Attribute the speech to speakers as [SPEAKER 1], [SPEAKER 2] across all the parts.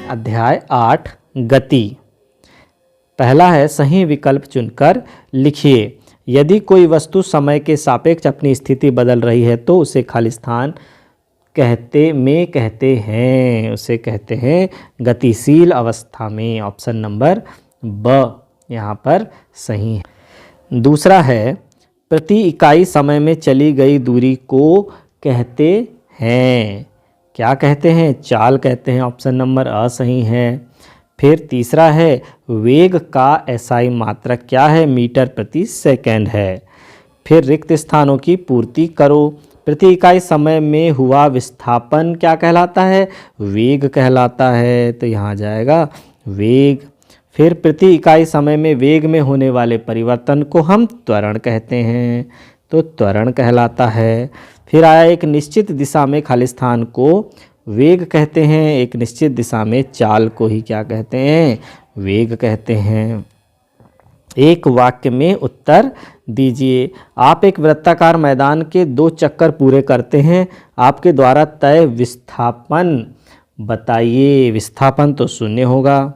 [SPEAKER 1] अध्याय 8 गति। पहला है सही विकल्प चुनकर लिखिए। यदि कोई वस्तु समय के सापेक्ष अपनी स्थिति बदल रही है तो उसे खाली स्थान कहते हैं, उसे कहते हैं गतिशील अवस्था में। ऑप्शन नंबर ब यहाँ पर सही है। दूसरा है प्रति इकाई समय में चली गई दूरी को कहते हैं, क्या कहते हैं? चाल कहते हैं। ऑप्शन नंबर अ सही है। फिर तीसरा है वेग का एसआई मात्रक क्या है? मीटर प्रति सेकंड है। फिर रिक्त स्थानों की पूर्ति करो। प्रति इकाई समय में हुआ विस्थापन क्या कहलाता है? वेग कहलाता है, तो यहाँ जाएगा वेग। फिर प्रति इकाई समय में वेग में होने वाले परिवर्तन को हम त्वरण कहते हैं, तो त्वरण कहलाता है। फिर आया एक निश्चित दिशा में खाली स्थान को वेग कहते हैं, एक निश्चित दिशा में चाल को ही क्या कहते हैं? वेग कहते हैं। एक वाक्य में उत्तर दीजिए। आप एक वृत्ताकार मैदान के 2 चक्कर पूरे करते हैं, आपके द्वारा तय विस्थापन बताइए। विस्थापन तो 0 होगा।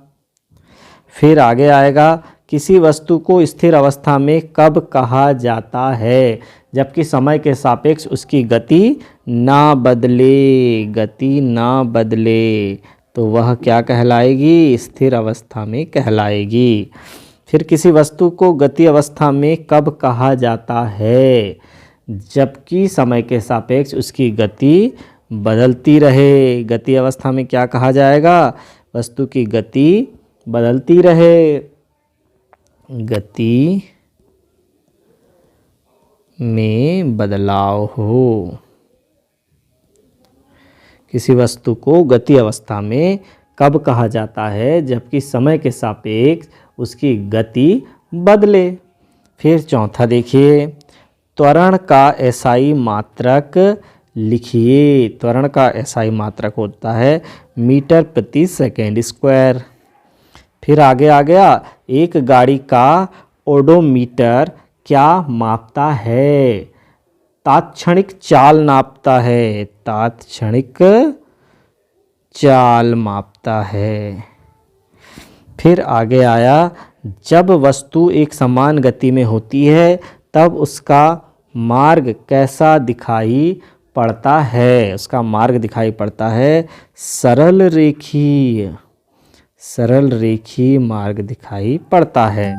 [SPEAKER 1] फिर आगे आएगा किसी वस्तु को स्थिर अवस्था में कब कहा जाता है? जबकि समय के सापेक्ष उसकी गति ना बदले, गति ना बदले, तो वह क्या कहलाएगी? स्थिर अवस्था में कहलाएगी। फिर किसी वस्तु को गति अवस्था में कब कहा जाता है? जबकि समय के सापेक्ष उसकी गति बदलती रहे। गति अवस्था में क्या कहा जाएगा? वस्तु की गति बदलती रहे, गति में बदलाव हो। किसी वस्तु को गति अवस्था में कब कहा जाता है? जबकि समय के सापेक्ष उसकी गति बदले। फिर चौथा देखिए, त्वरण का एसआई मात्रक लिखिए। त्वरण का एसआई मात्रक होता है मीटर प्रति सेकंड स्क्वायर। फिर आगे आ गया एक गाड़ी का ओडोमीटर क्या मापता है? तात्क्षणिक चाल नापता है, तात्क्षणिक चाल मापता है। फिर आगे आया जब वस्तु एक समान गति में होती है तब उसका मार्ग कैसा दिखाई पड़ता है? उसका मार्ग दिखाई पड़ता है सरल रेखीय, सरल रेखीय मार्ग दिखाई पड़ता है।